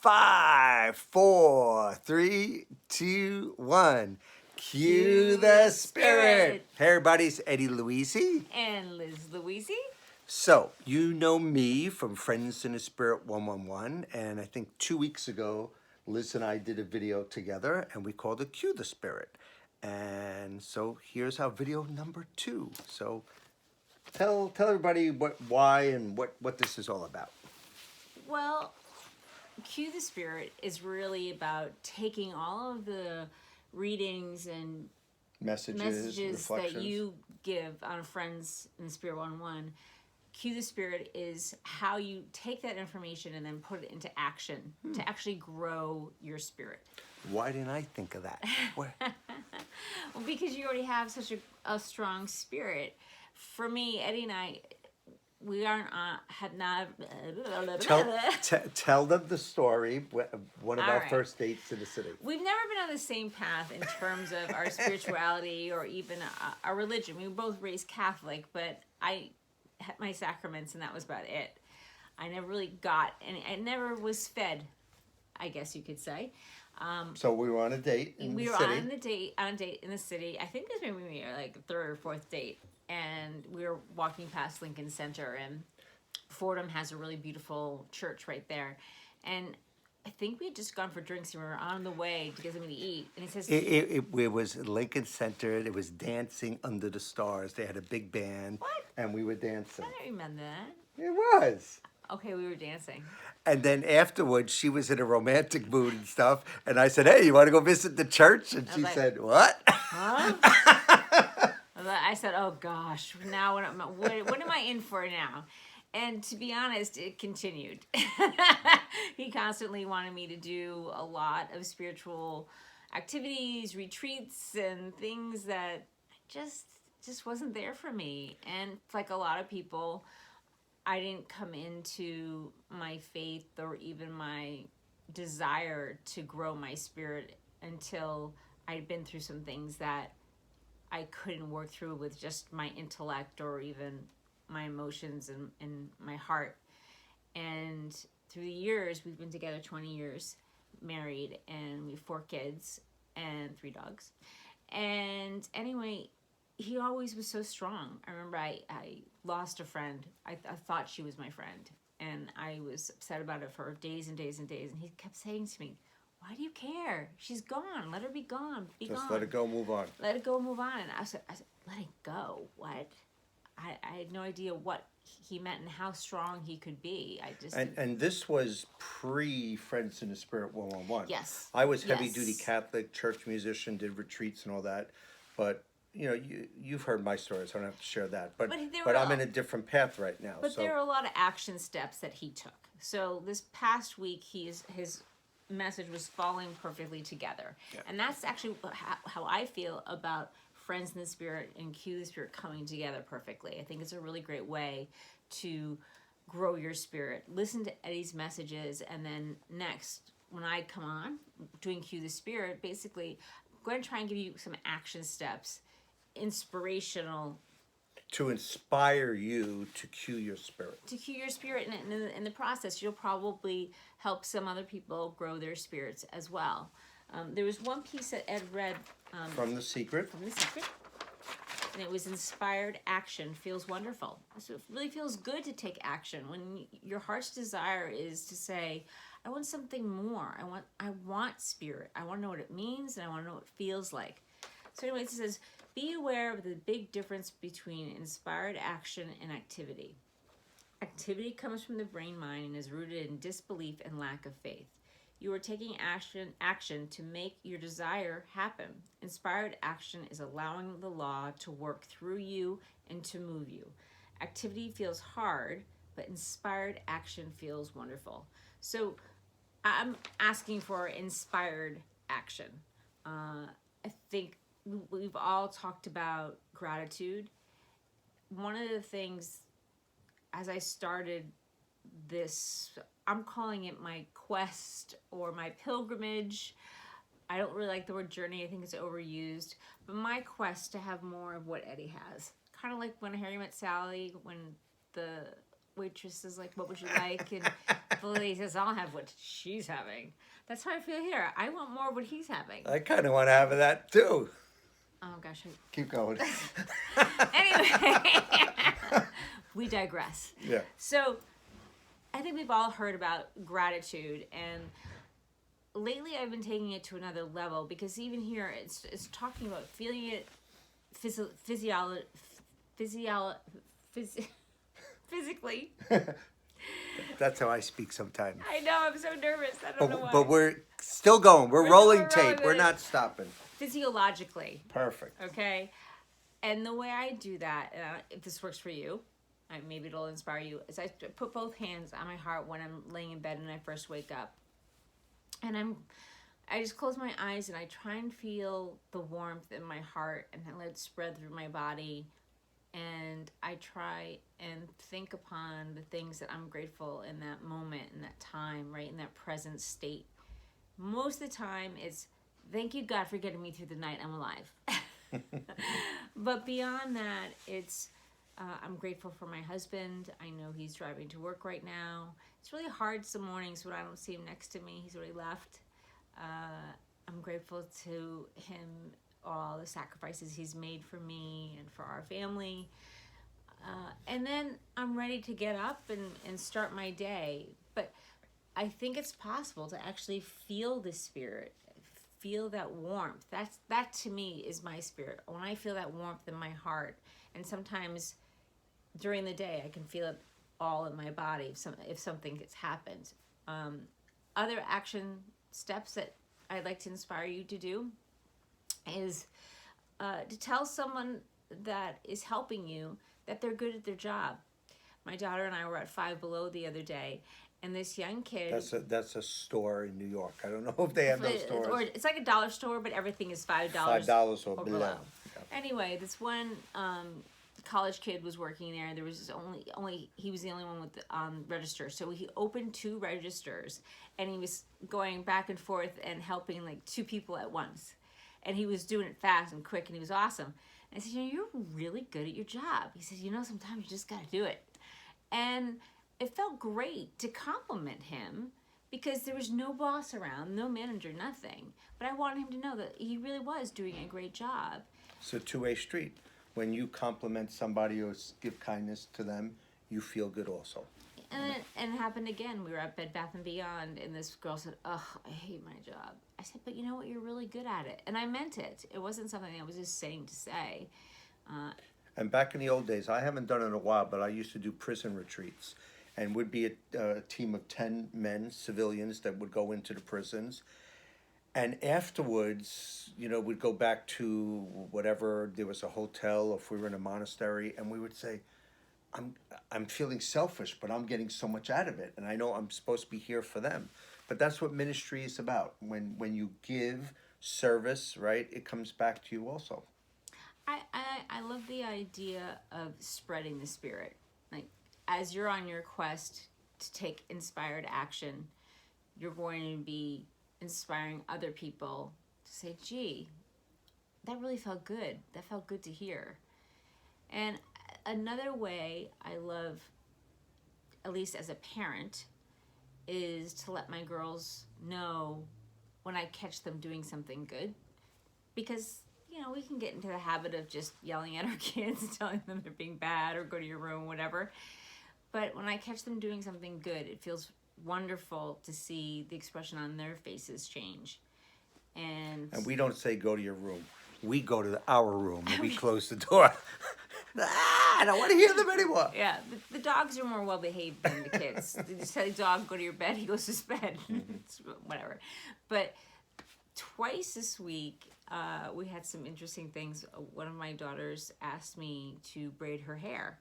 5, 4, 3, 2, 1. Cue the spirit. Hey, everybody, it's Eddie Luisi. And Luisi. So, you know me from Friends in the Spirit 111, and I think 2 weeks ago, Liz and I did a video together, and we called it Cue the Spirit. And so, here's our video number 2. So, tell everybody why and what this is all about. Well, Cue the Spirit is really about taking all of the readings and messages that you give on Friends in the Spirit 101. Cue the Spirit is how you take that information and then put it into action to actually grow your spirit. Why didn't I think of that? Well, because you already have such a strong spirit. For me, Eddie and I, we aren't had not. Tell them the story. One of All our right. first dates in the city. We've never been on the same path in terms of our spirituality or even our religion. We were both raised Catholic, but I had my sacraments and that was about it. I never really got, and I never was fed, I guess you could say. So we were on a date in the city. On a date in the city. I think this maybe we were like the third or fourth date, and we were walking past Lincoln Center, and Fordham has a really beautiful church right there, and I think we had just gone for drinks and we were on the way to get something to eat, and he says It was Lincoln Center. It was dancing under the stars. They had a big band, What? and we were dancing. I don't remember that. It was. Okay, we were dancing. And then afterwards, she was in a romantic mood and stuff. And I said, "Hey, you want to go visit the church?" And she said, "What?" Huh? I said, "Oh gosh, now what am I in for now?" And to be honest, it continued. He constantly wanted me to do a lot of spiritual activities, retreats, and things that just wasn't there for me. And like a lot of people, I didn't come into my faith or even my desire to grow my spirit until I'd been through some things that I couldn't work through with just my intellect or even my emotions and my heart. And through the years, we've been together 20 years, married, and we have 4 kids and 3 dogs. And anyway, he always was so strong. I remember I lost a friend. I thought she was my friend, and I was upset about it for days and days and days. And he kept saying to me, "Why do you care? She's gone. Let her be gone. Just let it go, move on. Let it go, move on." And I said, "Let it go? What?" I had no idea what he meant and how strong he could be. And this was pre Friends in the Spirit 111. Yes. I was heavy duty Catholic, church musician, did retreats and all that. But you know, you've heard my stories. I don't have to share that. But I'm in a different path right now. But there are a lot of action steps that he took. So this past week, his message was falling perfectly together. Yeah. And that's actually how I feel about Friends in the Spirit and Cue the Spirit coming together perfectly. I think it's a really great way to grow your spirit. Listen to Eddie's messages, and then next, when I come on doing Cue the Spirit, basically, I'm going to try and give you some action steps, inspirational, to inspire you to cue your spirit. To cue your spirit, and in the process, you'll probably help some other people grow their spirits as well. There was one piece that Ed read from The Secret. And it was inspired action feels wonderful. So it really feels good to take action when your heart's desire is to say, "I want something more. I want spirit. I want to know what it means, and I want to know what it feels like." So anyway, it says, "Be aware of the big difference between inspired action and activity. Activity comes from the brain mind and is rooted in disbelief and lack of faith. You are taking action to make your desire happen. Inspired action is allowing the law to work through you and to move you. Activity feels hard, but inspired action feels wonderful." So I'm asking for inspired action. I think we've all talked about gratitude. One of the things, as I started this, I'm calling it my quest or my pilgrimage. I don't really like the word journey. I think it's overused. But my quest to have more of what Eddie has. Kind of like when Harry met Sally, when the waitress is like, what would you like? And the lady says, I'll have what she's having. That's how I feel here. I want more of what he's having. I kind of want to have that too. Oh gosh. Keep going. Anyway, we digress. Yeah. So I think we've all heard about gratitude, and lately I've been taking it to another level, because even here it's talking about feeling it physically. That's how I speak sometimes. I know, I'm so nervous. I don't know why. But we're still going. We're rolling tape. We're not stopping. Physiologically. Perfect. Okay? And the way I do that, if this works for you, maybe it'll inspire you, is I put both hands on my heart when I'm laying in bed and I first wake up. And I just close my eyes and I try and feel the warmth in my heart, and I let it spread through my body. And I try and think upon the things that I'm grateful in that moment, in that time, right, in that present state. Most of the time, it's, thank you, God, for getting me through the night. I'm alive. But beyond that, it's, I'm grateful for my husband. I know he's driving to work right now. It's really hard some mornings when I don't see him next to me. He's already left. I'm grateful to him, all the sacrifices he's made for me and for our family. And then I'm ready to get up and start my day. But I think it's possible to actually feel the spirit, feel that warmth. That to me is my spirit. When I feel that warmth in my heart, and sometimes during the day I can feel it all in my body if something has happened. Other action steps that I'd like to inspire you to do is to tell someone that is helping you that they're good at their job. My daughter and I were at Five Below the other day, and this young kid... That's a store in New York. I don't know if they have those stores. Or it's like a dollar store, but everything is $5. $5 or below. Yeah. Anyway, this one college kid was working there. There was only he was the only one with the register. So he opened 2 registers, and he was going back and forth and helping like 2 people at once. And he was doing it fast and quick, and he was awesome. And I said, you're really good at your job. He said, sometimes you just got to do it. And it felt great to compliment him, because there was no boss around, no manager, nothing. But I wanted him to know that he really was doing a great job. It's a two-way street. When you compliment somebody or give kindness to them, you feel good also. And it happened again. We were at Bed Bath & Beyond, and this girl said, I hate my job. I said, but you know what? You're really good at it. And I meant it. It wasn't something I was just saying to say. And back in the old days, I haven't done it in a while, but I used to do prison retreats. And would be a team of 10 men, civilians, that would go into the prisons. And afterwards, we'd go back to whatever, there was a hotel, or if we were in a monastery, and we would say, I'm feeling selfish, but I'm getting so much out of it. And I know I'm supposed to be here for them. But that's what ministry is about. When you give service, right, it comes back to you also. I love the idea of spreading the spirit. Like, as you're on your quest to take inspired action, you're going to be inspiring other people to say, gee, that really felt good. That felt good to hear. And another way I love, at least as a parent, is to let my girls know when I catch them doing something good. Because, we can get into the habit of just yelling at our kids, telling them they're being bad or go to your room, whatever. But when I catch them doing something good, it feels wonderful to see the expression on their faces change. And we don't say go to your room. We go to our room and we close the door. I don't want to hear them anymore. Yeah, the dogs are more well behaved than the kids. You just tell the dog, go to your bed, he goes to his bed. It's whatever. But twice this week, we had some interesting things. One of my daughters asked me to braid her hair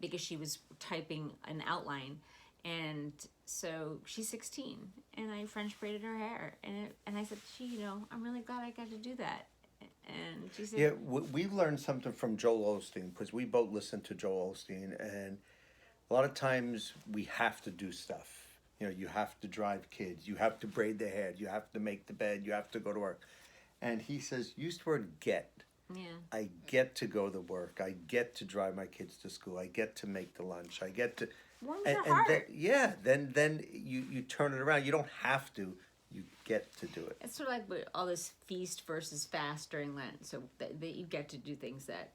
because she was typing an outline. And so she's 16, and I French braided her hair. And I said, I'm really glad I got to do that. And she said... Yeah, we learned something from Joel Osteen, because we both listened to Joel Osteen, and a lot of times we have to do stuff. You have to drive kids, you have to braid their hair, you have to make the bed, you have to go to work. And he says, use the word get. Yeah. I get to go to work, I get to drive my kids to school, I get to make the lunch, I get to... warms your And then, heart. yeah, then you turn it around. You don't have to. You get to do it. It's sort of like all this feast versus fast during Lent. So that you get to do things that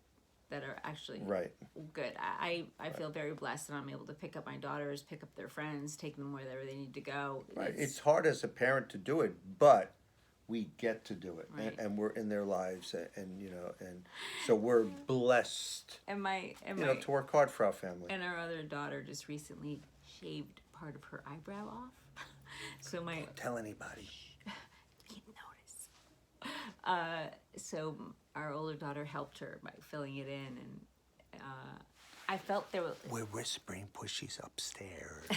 are actually Right. good. I feel very blessed that I'm able to pick up my daughters, pick up their friends, take them wherever they need to go. Right. It's hard as a parent to do it, but we get to do it, Right. and we're in their lives, and and so we're blessed, and my to work hard for our family. and our other daughter just recently shaved part of her eyebrow off. So my Don't tell anybody. you notice. So our older daughter helped her by filling it in, and I felt there was. We're whispering pushies upstairs.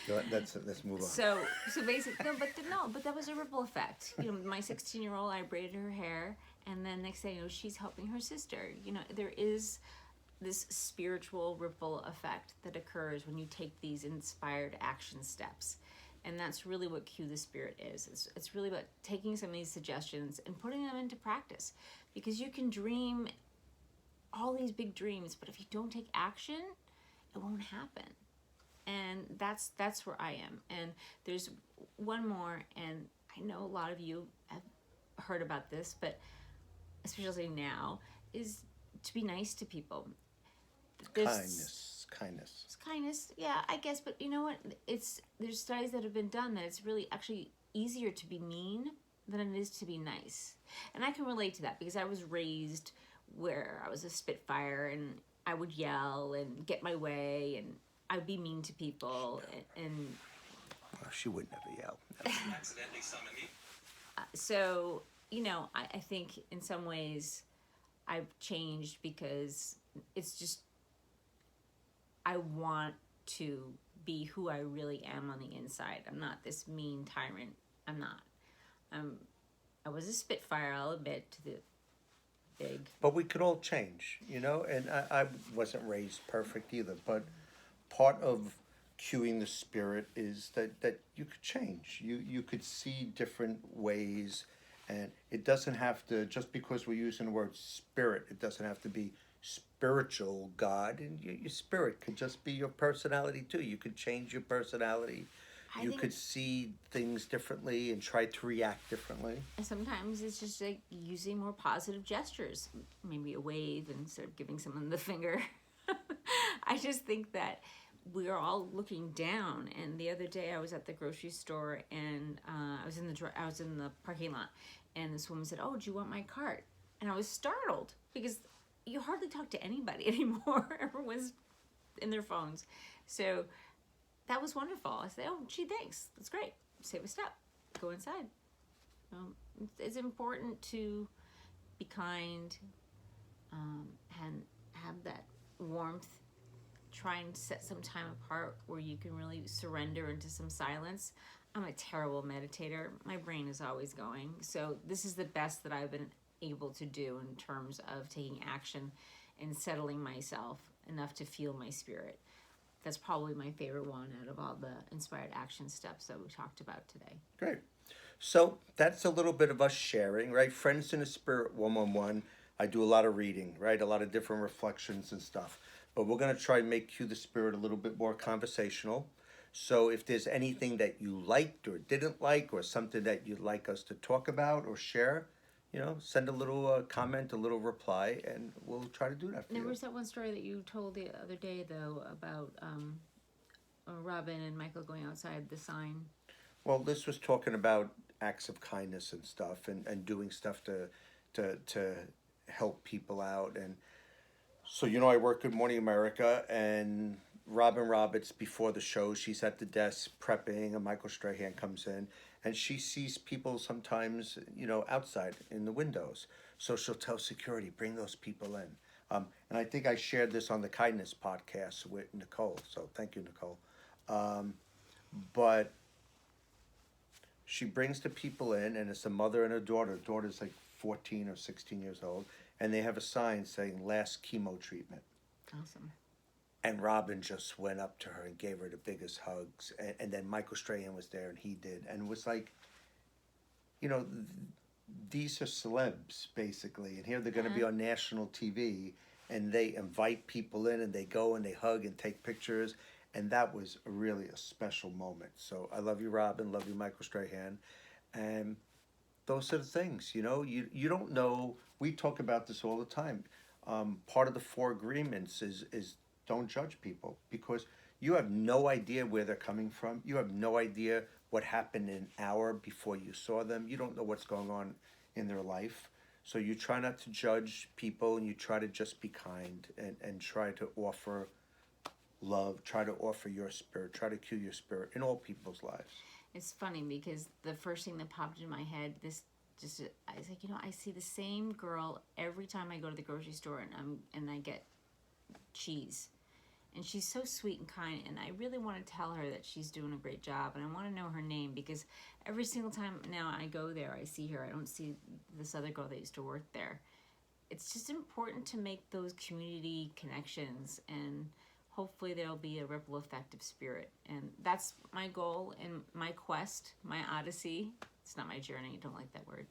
Let's move on. So basically, but that was a ripple effect. My 16-year-old, I braided her hair, and then next thing you know, she's helping her sister. There is this spiritual ripple effect that occurs when you take these inspired action steps. And that's really what Cue the Spirit is. It's really about taking some of these suggestions and putting them into practice. Because you can dream all these big dreams, but if you don't take action, it won't happen. And that's where I am. And there's one more, and I know a lot of you have heard about this, but especially now, is to be nice to people. Kindness, yeah, I guess. But you know what? There's studies that have been done that it's really actually easier to be mean than it is to be nice. And I can relate to that because I was raised where I was a spitfire and I would yell and get my way and I'd be mean to people and Well, she would never yell. Accidentally summon me. So I think in some ways I've changed because it's just I want to be who I really am on the inside. I'm not this mean tyrant. I'm not. I was a spitfire, I'll admit, to the big. But we could all change, and I wasn't raised perfect either, but part of cueing the spirit is that you could change. You could see different ways, and it doesn't have to, just because we're using the word spirit, it doesn't have to be spiritual God, and your spirit could just be your personality too. You could change your personality. You could see things differently and try to react differently. And sometimes it's just like using more positive gestures, maybe a wave instead of giving someone the finger. I just think that we're all looking down. And the other day I was at the grocery store and I was in the parking lot, and this woman said, "Oh, do you want my cart?" And I was startled because you hardly talk to anybody anymore. Everyone's in their phones. So that was wonderful. I said, "Oh, gee, thanks. That's great. Save a step. Go inside." It's important to be kind and have that warmth. Try and set some time apart where you can really surrender into some silence. I'm a terrible meditator. My brain is always going. So this is the best that I've been able to do in terms of taking action and settling myself enough to feel my spirit. That's probably my favorite one out of all the inspired action steps that we talked about today. Great. So that's a little bit of us sharing, right? Friends in the Spirit 111. I do a lot of reading, right? A lot of different reflections and stuff. But we're going to try and make Cue the Spirit a little bit more conversational. So if there's anything that you liked or didn't like, or something that you'd like us to talk about or share, send a little comment, a little reply, and we'll try to do that for you. There was that one story that you told the other day, though, about Robin and Michael going outside the sign. Well, this was talking about acts of kindness and stuff, and doing stuff to help people out. And so, I work at Morning America, and Robin Roberts, before the show, she's at the desk prepping, and Michael Strahan comes in, and she sees people sometimes, outside in the windows. So she'll tell security, bring those people in. And I think I shared this on the Kindness podcast with Nicole. So thank you, Nicole. But she brings the people in, and it's a mother and a daughter. The daughter's like 14 or 16 years old, and they have a sign saying last chemo treatment. Awesome. And Robin just went up to her and gave her the biggest hugs. And then Michael Strahan was there, and he did. And it was like, these are celebs, basically. And here they're going to be on national TV. and they invite people in, and they go and they hug and take pictures, and that was really a special moment. So I love you, Robin. Love you, Michael Strahan, and those are the things. You don't know. We talk about this all the time. Part of the four agreements is don't judge people, because you have no idea where they're coming from. You have no idea what happened an hour before you saw them. You don't know what's going on in their life. So you try not to judge people, and you try to just be kind, and try to offer love, try to offer your spirit, try to cue your spirit in all people's lives. It's funny because the first thing that popped in my head, I was like, I see the same girl every time I go to the grocery store, and I get cheese. And she's so sweet and kind, and I really want to tell her that she's doing a great job, and I want to know her name, because every single time now I go there, I see her. I don't see this other girl that used to work there. It's just important to make those community connections, and hopefully there'll be a ripple effect of spirit. And that's my goal and my quest, my odyssey. It's not my journey. I don't like that word.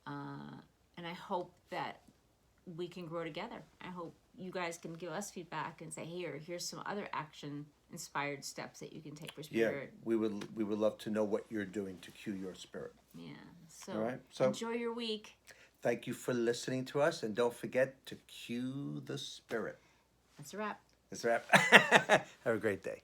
And I hope that we can grow together. I hope you guys can give us feedback and say, here's some other action inspired steps that you can take for spirit. Yeah, we would love to know what you're doing to cue your spirit. Yeah. So, All right. So enjoy your week. thank you for listening to us, and don't forget to cue the spirit. That's a wrap. That's a wrap. Have a great day.